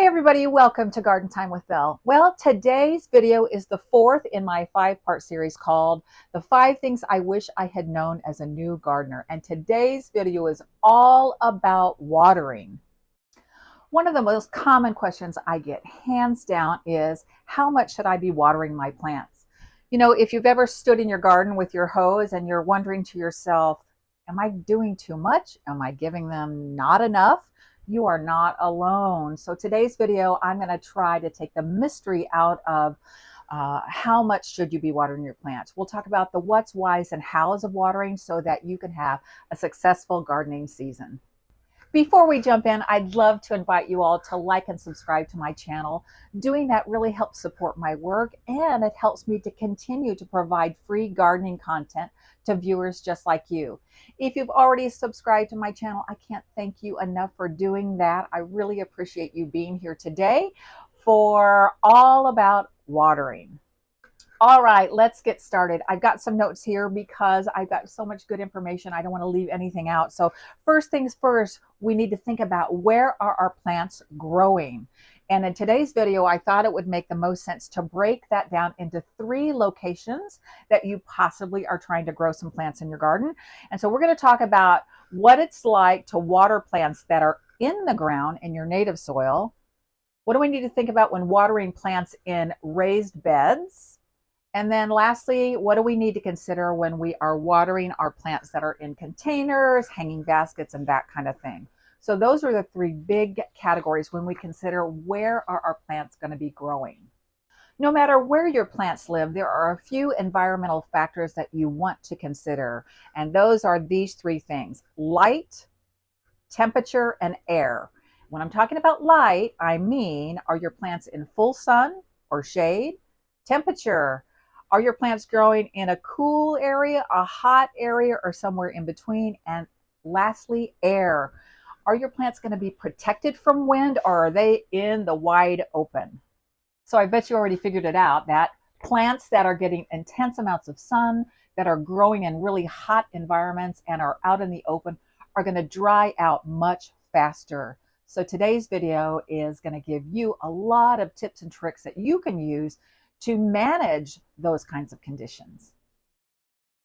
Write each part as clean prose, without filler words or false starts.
Everybody, welcome to Garden Time with Belle. Well, today's video is the fourth in my 5-part series called The 5 Things I Wish I Had Known as a New Gardener. And today's video is all about watering. One of the most common questions I get, hands down, is how much should I be watering my plants? You know, if you've ever stood in your garden with your hose and you're wondering to yourself, am I doing too much? Am I giving them not enough? You are not alone. So today's video, I'm going to try to take the mystery out of how much should you be watering your plants. We'll talk about the what's, whys, and hows of watering so that you can have a successful gardening season. Before we jump in, I'd love to invite you all to like and subscribe to my channel. Doing that really helps support my work, and it helps me to continue to provide free gardening content to viewers just like you. If you've already subscribed to my channel, I can't thank you enough for doing that. I really appreciate you being here today for all about watering. All right, let's get started. I've got some notes here because I've got so much good information. I don't want to leave anything out. So first things first, we need to think about where are our plants growing. And in today's video, I thought it would make the most sense to break that down into 3 locations that you possibly are trying to grow some plants in your garden. And so we're going to talk about what it's like to water plants that are in the ground in your native soil. What do we need to think about when watering plants in raised beds? And then lastly, what do we need to consider when we are watering our plants that are in containers, hanging baskets, and that kind of thing? So those are the 3 big categories when we consider where are our plants going to be growing. No matter where your plants live, there are a few environmental factors that you want to consider. And those are these 3 things: light, temperature, and air. When I'm talking about light, I mean, are your plants in full sun or shade? Temperature. Are your plants growing in a cool area, a hot area, or somewhere in between? And lastly, air. Are your plants going to be protected from wind, or are they in the wide open? So I bet you already figured it out that plants that are getting intense amounts of sun, that are growing in really hot environments and are out in the open, are going to dry out much faster. So today's video is going to give you a lot of tips and tricks that you can use to manage those kinds of conditions.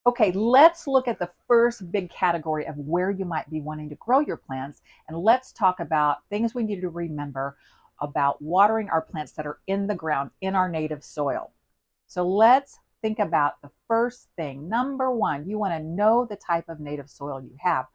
Okay, let's look at the first big category of where you might be wanting to grow your plants, and let's talk about things we need to remember about watering our plants that are in the ground in our native soil. So let's think about the first thing. Number 1, you want to know the type of native soil you have.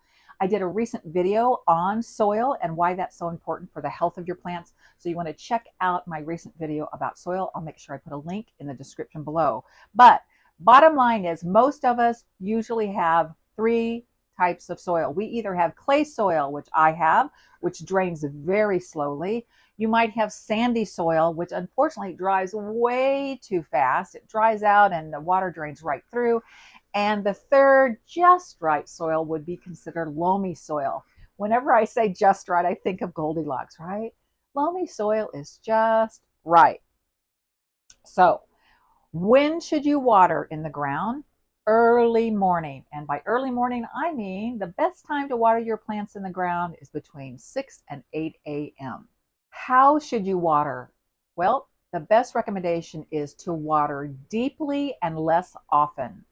I did a recent video on soil and why that's so important for the health of your plants. So you want to check out my recent video about soil. I'll make sure I put a link in the description below. But bottom line is, most of us usually have 3 types of soil. We either have clay soil, which I have, which drains very slowly. You might have sandy soil, which unfortunately dries way too fast. It dries out and the water drains right through. And the third, just right soil would be considered loamy soil. Whenever I say just right, I think of Goldilocks, right? Loamy soil is just right. So when should you water in the ground? Early morning. And by early morning, I mean the best time to water your plants in the ground is between 6 and 8 a.m. How should you water? Well, the best recommendation is to water deeply and less often.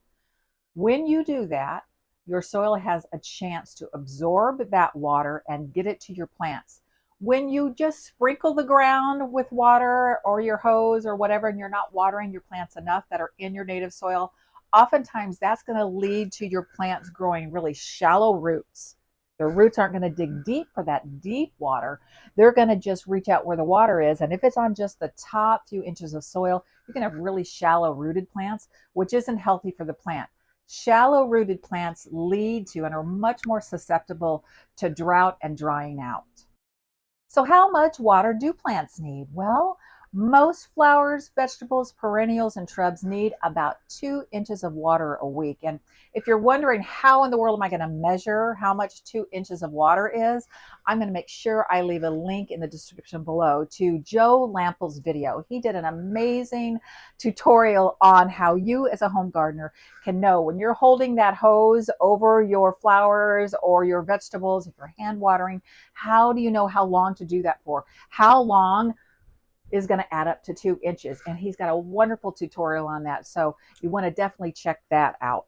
When you do that, your soil has a chance to absorb that water and get it to your plants. When you just sprinkle the ground with water or your hose or whatever, and you're not watering your plants enough that are in your native soil, oftentimes that's going to lead to your plants growing really shallow roots. Their roots aren't going to dig deep for that deep water. They're going to just reach out where the water is. And if it's on just the top few inches of soil, you can have really shallow rooted plants, which isn't healthy for the plant. Shallow rooted plants lead to and are much more susceptible to drought and drying out. So how much water do plants need? Well, Most flowers, vegetables, perennials, and shrubs need about 2 inches of water a week. And if you're wondering how in the world am I going to measure how much 2 inches of water is, I'm going to make sure I leave a link in the description below to Joe Lample's video. He did an amazing tutorial on how you as a home gardener can know when you're holding that hose over your flowers or your vegetables, if you're hand watering, how do you know how long to do that for? How long is going to add up to 2 inches? And he's got a wonderful tutorial on that. So you want to definitely check that out.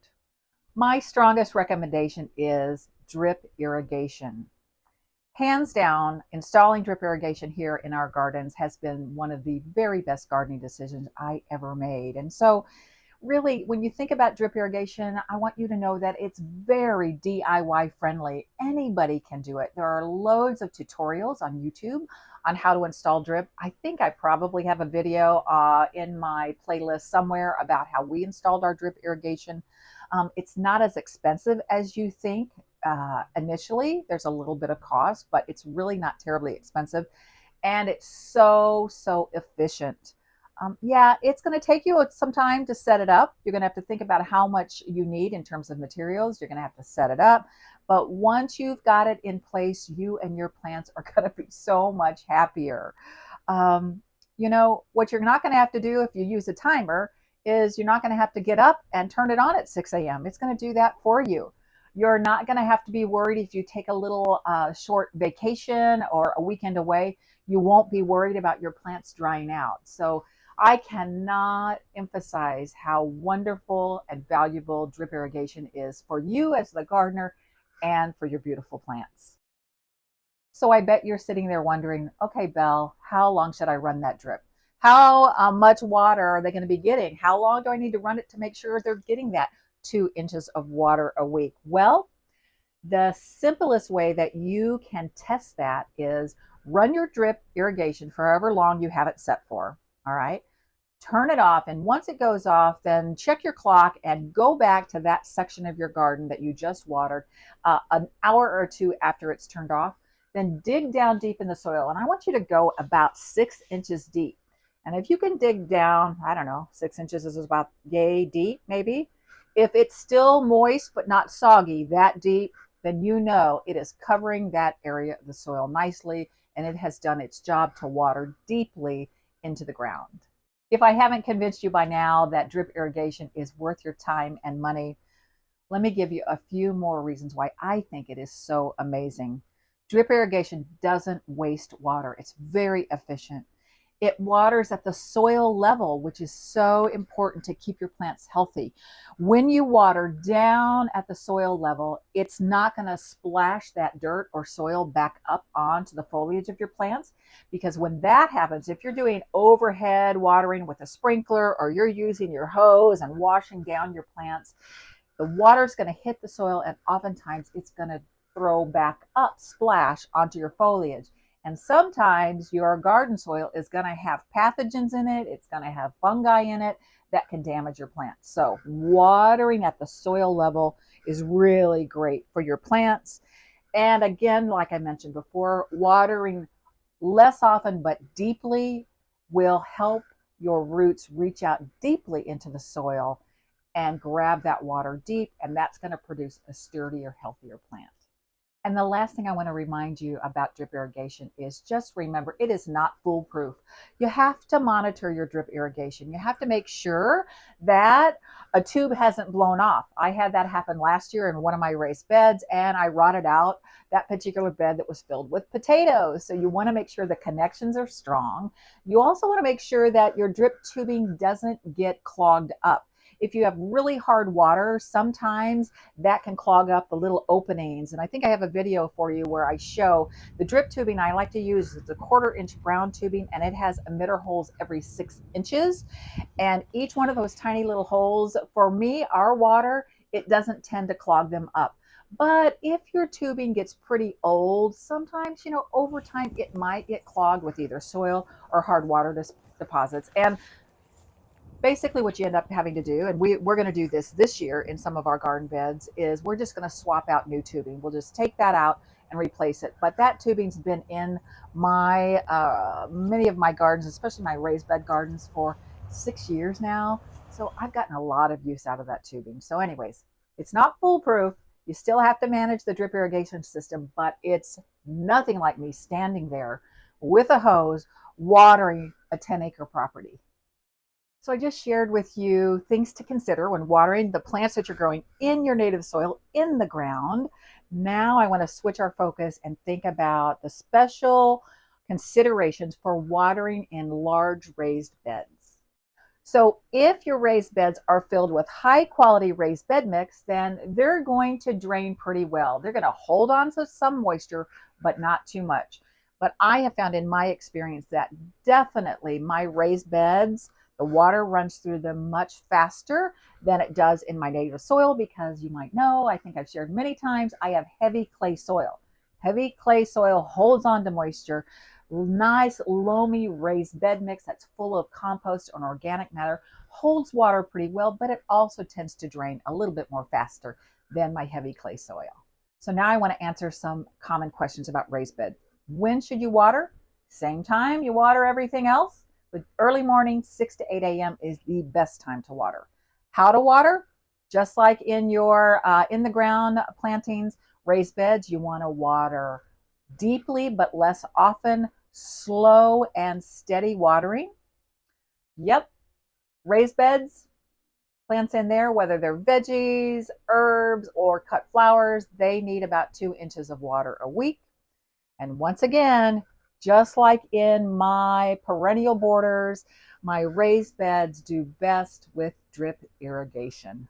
My strongest recommendation is drip irrigation. Hands down, installing drip irrigation here in our gardens has been one of the very best gardening decisions I ever made. And so really, when you think about drip irrigation, I want you to know that it's very DIY friendly. Anybody can do it. There are loads of tutorials on YouTube on how to install drip. I think I probably have a video in my playlist somewhere about how we installed our drip irrigation. It's not as expensive as you think. Initially, there's a little bit of cost, but it's really not terribly expensive. And it's so efficient. Yeah, it's going to take you some time to set it up. You're going to have to think about how much you need in terms of materials. You're going to have to set it up. But once you've got it in place, you and your plants are going to be so much happier. What you're not going to have to do if you use a timer is you're not going to have to get up and turn it on at 6 a.m. It's going to do that for you. You're not going to have to be worried if you take a little short vacation or a weekend away. You won't be worried about your plants drying out. So I cannot emphasize how wonderful and valuable drip irrigation is for you as the gardener and for your beautiful plants. So I bet you're sitting there wondering, okay, Belle, how long should I run that drip? How much water are they going to be getting? How long do I need to run it to make sure they're getting that 2 inches of water a week? Well, the simplest way that you can test that is run your drip irrigation for however long you have it set for. All right. Turn it off. And once it goes off, then check your clock and go back to that section of your garden that you just watered an hour or two after it's turned off. Then dig down deep in the soil. And I want you to go about 6 inches deep. And if you can dig down, I don't know, 6 inches is about yay deep, maybe. If it's still moist but not soggy that deep, then you know it is covering that area of the soil nicely and it has done its job to water deeply into the ground. If I haven't convinced you by now that drip irrigation is worth your time and money, let me give you a few more reasons why I think it is so amazing. Drip irrigation doesn't waste water. It's very efficient. It waters at the soil level, which is so important to keep your plants healthy. When you water down at the soil level, it's not going to splash that dirt or soil back up onto the foliage of your plants. Because when that happens, if you're doing overhead watering with a sprinkler or you're using your hose and washing down your plants, the water is going to hit the soil and oftentimes it's going to throw back up, splash onto your foliage. And sometimes your garden soil is going to have pathogens in it. It's going to have fungi in it that can damage your plants. So watering at the soil level is really great for your plants. And again, like I mentioned before, watering less often but deeply will help your roots reach out deeply into the soil and grab that water deep. And that's going to produce a sturdier, healthier plant. And the last thing I want to remind you about drip irrigation is just remember, it is not foolproof. You have to monitor your drip irrigation. You have to make sure that a tube hasn't blown off. I had that happen last year in one of my raised beds, and I rotted out that particular bed that was filled with potatoes. So you want to make sure the connections are strong. You also want to make sure that your drip tubing doesn't get clogged up. If you have really hard water, sometimes that can clog up the little openings. And I think I have a video for you where I show the drip tubing I like to use. It's a 1/4-inch brown tubing and it has emitter holes every 6 inches. And each one of those tiny little holes, for me, our water, it doesn't tend to clog them up. But if your tubing gets pretty old, sometimes, over time it might get clogged with either soil or hard water deposits. And basically what you end up having to do, and we're going to do this year in some of our garden beds, is we're just going to swap out new tubing. We'll just take that out and replace it. But that tubing's been in my many of my gardens, especially my raised bed gardens, for 6 years now. So I've gotten a lot of use out of that tubing. So anyways, it's not foolproof. You still have to manage the drip irrigation system, but it's nothing like me standing there with a hose watering a 10-acre property. So I just shared with you things to consider when watering the plants that you're growing in your native soil in the ground. Now I want to switch our focus and think about the special considerations for watering in large raised beds. So if your raised beds are filled with high quality raised bed mix, then they're going to drain pretty well. They're going to hold on to some moisture, but not too much. But I have found in my experience that definitely my raised beds, the water runs through them much faster than it does in my native soil because you might know, I think I've shared many times, I have heavy clay soil. Heavy clay soil holds on to moisture. Nice loamy raised bed mix that's full of compost and organic matter holds water pretty well, but it also tends to drain a little bit more faster than my heavy clay soil. So now I want to answer some common questions about raised bed. When should you water? Same time you water everything else, but early morning, 6 to 8 a.m. is the best time to water. How to water? Just like in your in the ground plantings, raised beds, you want to water deeply but less often, slow and steady watering. Yep, raised beds, plants in there, whether they're veggies, herbs, or cut flowers, they need about 2 inches of water a week. And once again, just like in my perennial borders, my raised beds do best with drip irrigation.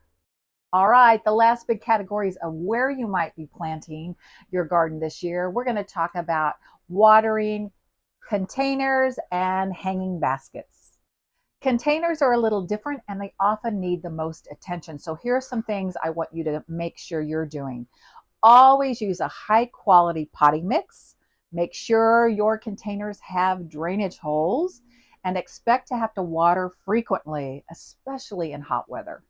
All right, the last big categories of where you might be planting your garden this year. We're going to talk about watering containers and hanging baskets. Containers are a little different and they often need the most attention. So here are some things I want you to make sure you're doing. Always use a high quality potting mix. Make sure your containers have drainage holes and expect to have to water frequently, especially in hot weather.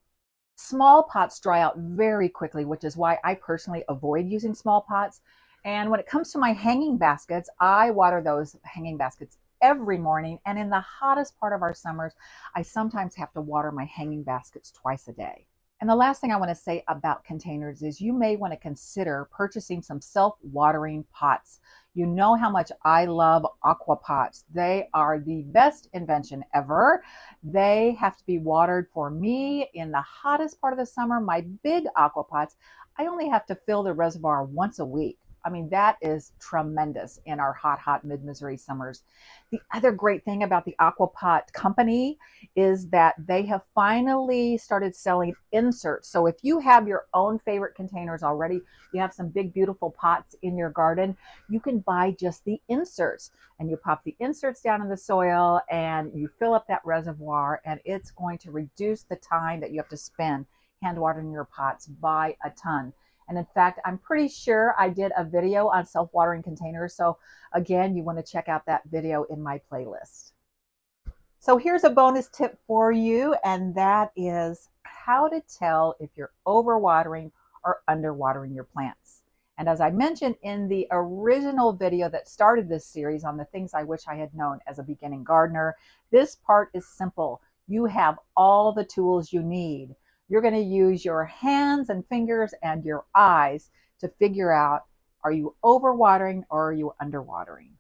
Small pots dry out very quickly, which is why I personally avoid using small pots. And when it comes to my hanging baskets, I water those hanging baskets every morning. And in the hottest part of our summers, I sometimes have to water my hanging baskets twice a day. And the last thing I want to say about containers is you may want to consider purchasing some self-watering pots. You know how much I love aqua pots. They are the best invention ever. They have to be watered for me in the hottest part of the summer. My big aqua pots, I only have to fill the reservoir once a week. I mean, that is tremendous in our hot mid-Missouri summers. The other great thing about the Aquapot company is that they have finally started selling inserts. So if you have your own favorite containers already, you have some big, beautiful pots in your garden, you can buy just the inserts. And you pop the inserts down in the soil and you fill up that reservoir, and it's going to reduce the time that you have to spend hand watering your pots by a ton. And in fact, I'm pretty sure I did a video on self-watering containers. So again, you want to check out that video in my playlist. So here's a bonus tip for you, and that is how to tell if you're overwatering or underwatering your plants. And as I mentioned in the original video that started this series on the things I wish I had known as a beginning gardener, this part is simple. You have all the tools you need. You're going to use your hands and fingers and your eyes to figure out, are you overwatering or are you underwatering?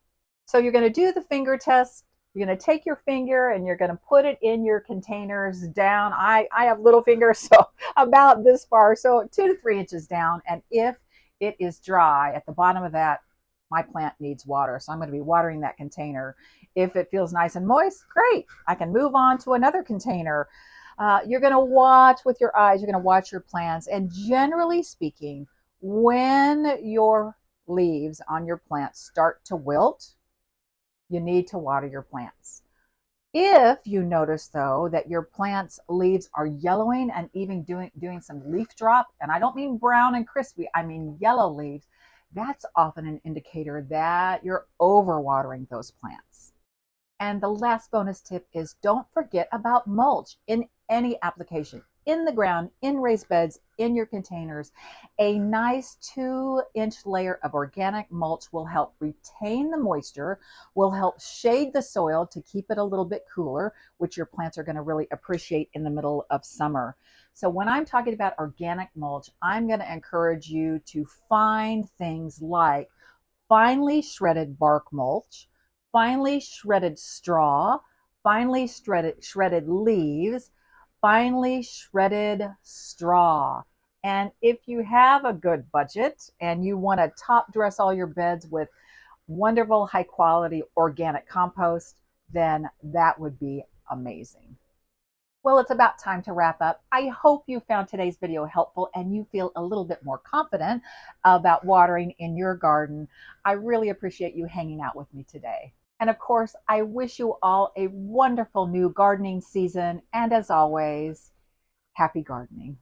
So you're going to do the finger test. You're going to take your finger and you're going to put it in your containers down. I have little fingers, so about this far, so 2 to 3 inches down. And if it is dry at the bottom of that, my plant needs water. So I'm going to be watering that container. If it feels nice and moist, great. I can move on to another container. You're going to watch with your eyes, you're going to watch your plants. And generally speaking, when your leaves on your plants start to wilt, you need to water your plants. If you notice though that your plants leaves are yellowing and even doing some leaf drop, and I don't mean brown and crispy, I mean yellow leaves, that's often an indicator that you're overwatering those plants. And the last bonus tip is don't forget about mulch in any application. in the ground, in raised beds, in your containers. A nice 2-inch layer of organic mulch will help retain the moisture, will help shade the soil to keep it a little bit cooler, which your plants are going to really appreciate in the middle of summer. So when I'm talking about organic mulch, I'm going to encourage you to find things like finely shredded bark mulch, finely shredded straw, finely shredded leaves, finely shredded straw. And if you have a good budget and you want to top dress all your beds with wonderful high quality organic compost, then that would be amazing. Well, it's about time to wrap up. I hope you found today's video helpful and you feel a little bit more confident about watering in your garden. I really appreciate you hanging out with me today. And of course, I wish you all a wonderful new gardening season. And as always, happy gardening.